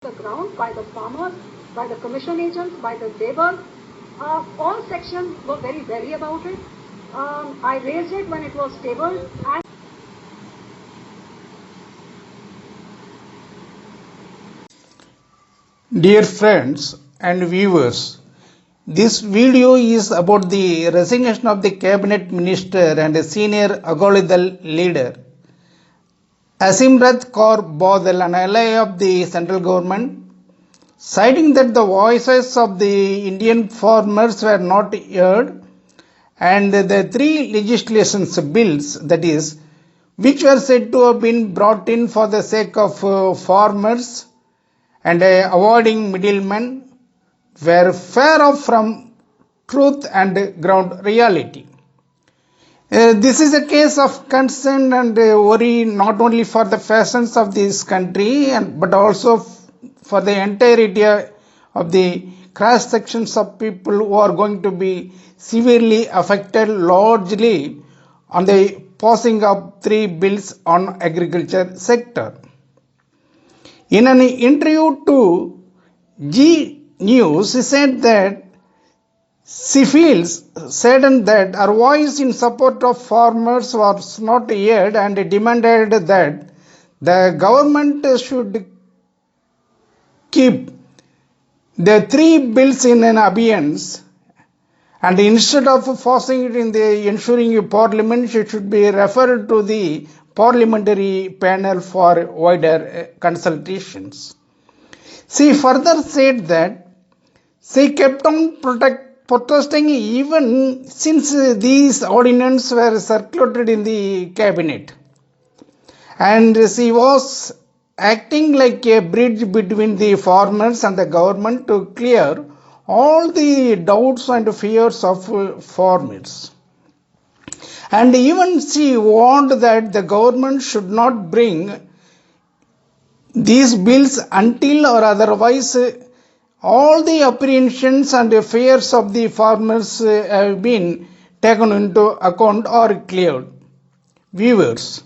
the ground by the farmers, by the commission agents, by the labour. All sections were very wary about it. I raised it when it was tabled. Dear friends and viewers, this video is about the resignation of the cabinet minister and a senior Agolidal leader, Hasimrat Kaur Badal, an ally of the central government, citing that the voices of the Indian farmers were not heard and the three legislations bills, that is, which were said to have been brought in for the sake of farmers and avoiding middlemen, were far off from truth and ground reality. This is a case of concern and worry not only for the peasants of this country but also for the entirety of the cross sections of people who are going to be severely affected largely on the passing of three bills on agriculture sector. In an interview to G News, he said that she feels saddened that her voice in support of farmers was not heard and demanded that the government should keep the three bills in an abeyance and instead of forcing it in the ensuing parliament, it should be referred to the parliamentary panel for wider consultations. She further said that she kept on protesting even since these ordinances were circulated in the cabinet, and she was acting like a bridge between the farmers and the government to clear all the doubts and fears of farmers. And even she warned that the government should not bring these bills until or otherwise all the apprehensions and fears of the farmers have been taken into account or cleared. Viewers,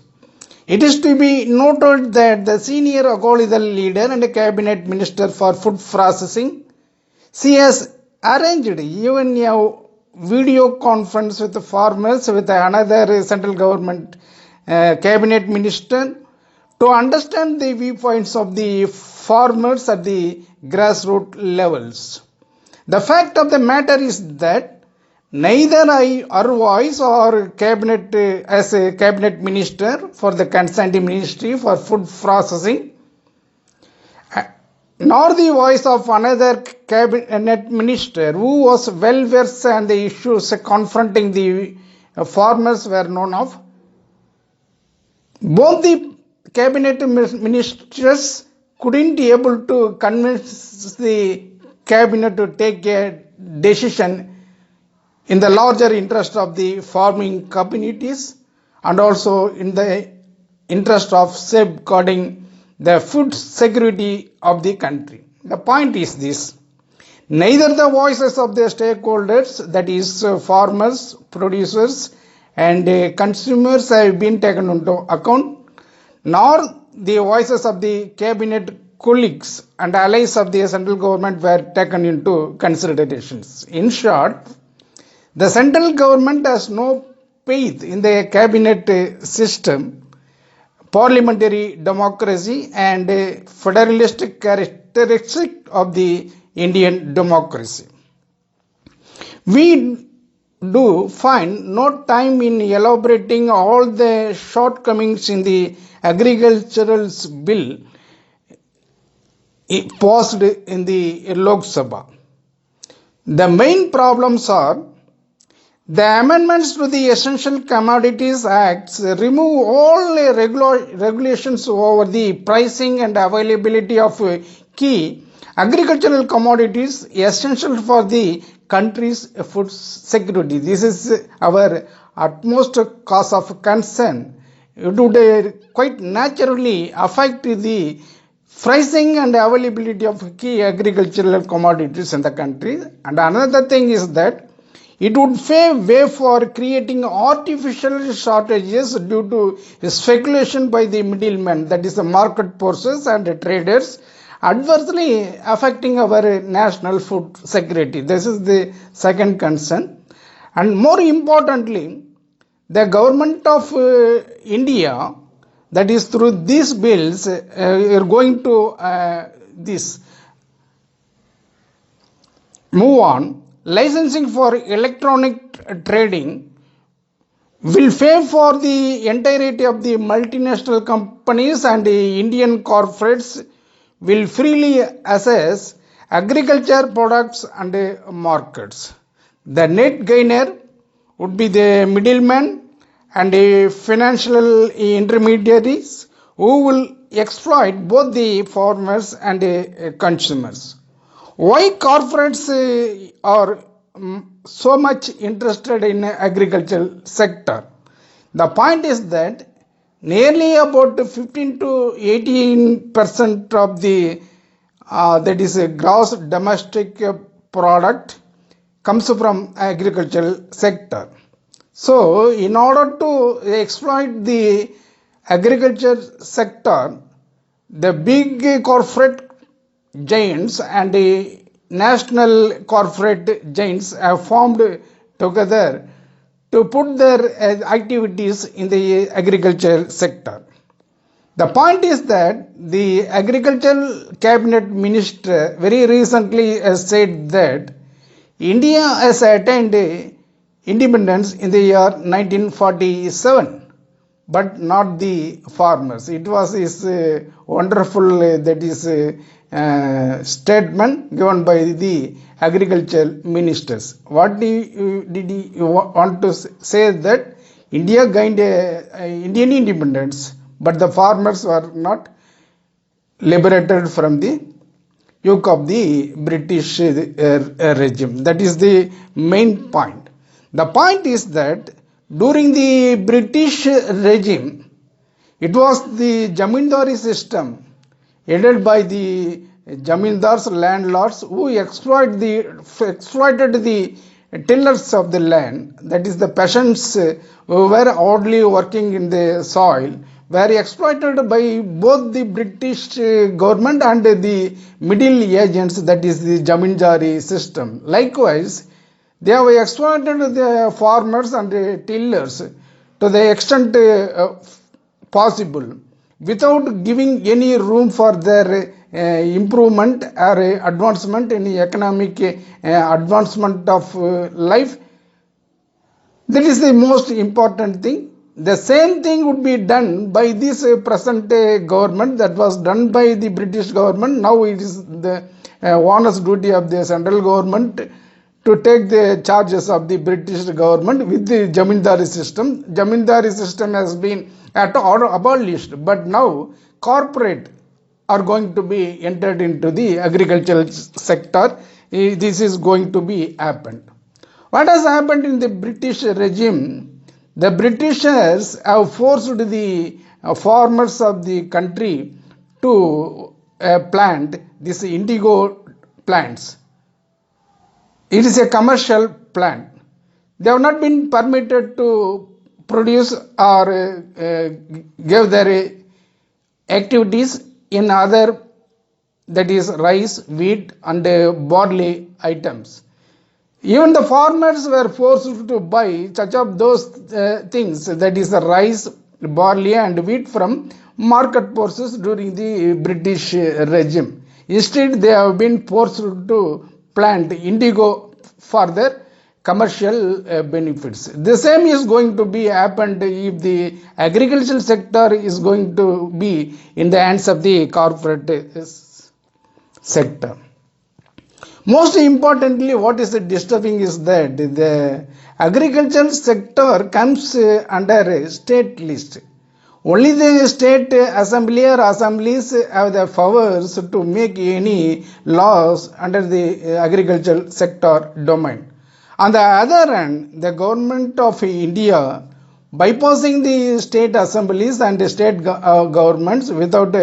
it is to be noted that the senior Agolidal leader and cabinet minister for food processing, she has arranged even a video conference with the farmers with another central government cabinet minister to understand the viewpoints of the farmers at the grassroots levels. The fact of the matter is that neither I or voice or cabinet as a cabinet minister for the concerned ministry for food processing nor the voice of another cabinet minister who was well versed on the issues confronting the farmers were known of. Both the cabinet ministers couldn't be able to convince the cabinet to take a decision in the larger interest of the farming communities and also in the interest of safeguarding the food security of the country. The point is this: neither the voices of the stakeholders, that is farmers, producers and consumers, have been taken into account, nor the voices of the cabinet colleagues and allies of the central government were taken into considerations. In short, the central government has no faith in the cabinet system, parliamentary democracy and federalistic characteristic of the Indian democracy. We do find no time in elaborating all the shortcomings in the agricultural bill passed in the Lok Sabha. The main problems are the amendments to the Essential Commodities Acts remove all regulations over the pricing and availability of key agricultural commodities essential for the country's food security. This is our utmost cause of concern. It would quite naturally affect the pricing and availability of key agricultural commodities in the country. And another thing is that it would pave way for creating artificial shortages due to speculation by the middlemen, that is the market forces and the traders, adversely affecting our national food security. This is the second concern. And more importantly, the government of India, that is through these bills, are going to this move on. Licensing for electronic trading will pay for the entirety of the multinational companies, and the Indian corporates will freely access agriculture products and markets. The net gainer would be the middlemen and financial intermediaries who will exploit both the farmers and consumers. Why corporates are so much interested in agricultural sector? The point is that nearly about 15 to 18% of the that is a gross domestic product comes from agricultural sector. So in order to exploit the agriculture sector, the big corporate giants and the national corporate giants have formed together to put their activities in the agriculture sector. The point is that the agricultural cabinet minister very recently has said that India has attained independence in the year 1947, but not the farmers. It was his wonderful statement given by the agricultural ministers. What did he want to say? That India gained Indian independence, but the farmers were not liberated from the yoke of the British regime. That is the main point. The point is that during the British regime, it was the Jamindari system headed by the Jamindars, landlords, who exploited the tillers of the land, that is the peasants who were hardly working in the soil, were exploited by both the British government and the middle agents, that is the Jamindari system. Likewise, they have exploited the farmers and the tillers to the extent possible, without giving any room for their improvement or advancement in economic advancement of life. That is the most important thing. The same thing would be done by this present government, that was done by the British government. Now it is the honest duty of the central government to take the charges of the British government with the Jamindari system. Jamindari system has been abolished, but now corporate are going to be entered into the agricultural sector. This is going to be happened. What has happened in the British regime? The Britishers have forced the farmers of the country to plant these indigo plants. It is a commercial plant. They have not been permitted to produce or give their activities in other, that is rice, wheat and barley items. Even the farmers were forced to buy such of those things, that is the rice, barley and wheat, from market forces during the British regime. Instead, they have been forced to plant indigo for their commercial benefits. The same is going to be happened if the agricultural sector is going to be in the hands of the corporate sector. Most importantly, what is disturbing is that the agricultural sector comes under a state list. Only the state assembly or assemblies have the powers to make any laws under the agricultural sector domain. On the other hand, the government of India, bypassing the state assemblies and the state governments without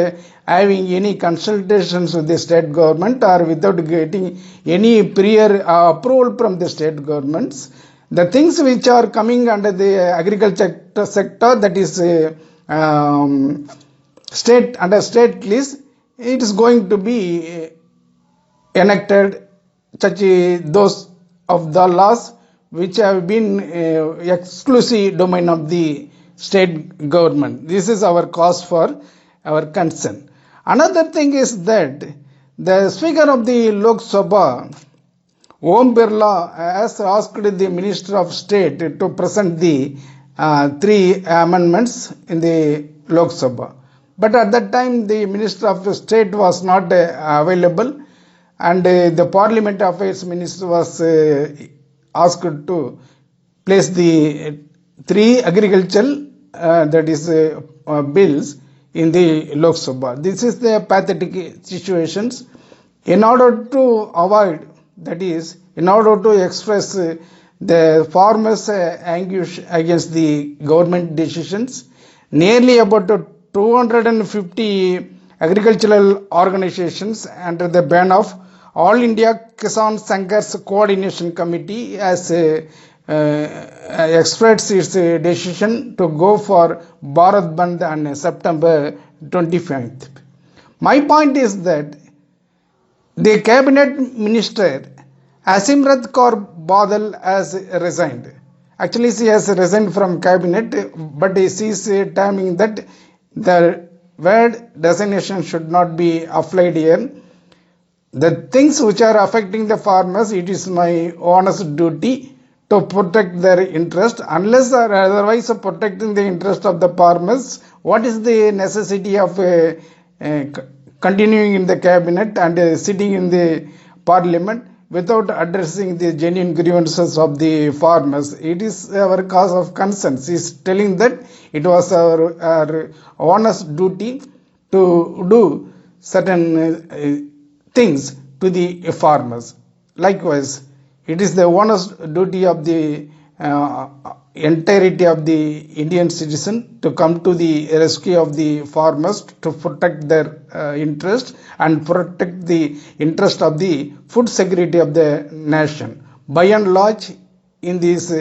having any consultations with the state government or without getting any prior approval from the state governments, the things which are coming under the agriculture sector, that is state under state list, it is going to be enacted such those of the laws which have been exclusive domain of the state government. This is our cause for our concern. Another thing is that the Speaker of the Lok Sabha, Om Birla, has asked the Minister of State to present the three amendments in the Lok Sabha. But at that time, the Minister of State was not available, and the Parliament Affairs Minister was asked to place the three agricultural that is bills in the Lok Sabha. This is the pathetic situations. In order to avoid, that is, in order to express the farmers' anguish against the government decisions, nearly about 250 agricultural organizations under the ban of All India Kisan Sanghars Coordination Committee has expressed its decision to go for Bharat Bandh on September 25th. My point is that the cabinet minister Hasimrat Kaur Badal has resigned. Actually, she has resigned from cabinet, but she is timing that the word designation should not be applied here. The things which are affecting the farmers, it is my honest duty to protect their interest. Unless or otherwise protecting the interest of the farmers, what is the necessity of continuing in the cabinet and sitting in the parliament without addressing the genuine grievances of the farmers? It is our cause of concern. She is telling that it was our honest duty to do certain things to the farmers. Likewise, it is the honest duty of the entirety of the Indian citizen to come to the rescue of the farmers to protect their interest and protect the interest of the food security of the nation. By and large, in these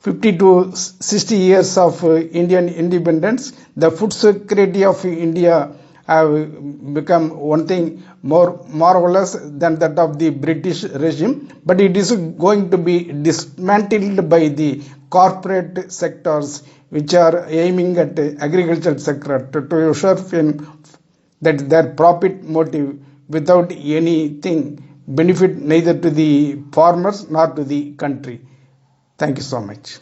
50 to 60 years of Indian independence, the food security of India have become one thing more marvelous than that of the British regime, but it is going to be dismantled by the corporate sectors which are aiming at agriculture sector to usurp that their profit motive without anything benefit neither to the farmers nor to the country. Thank you so much.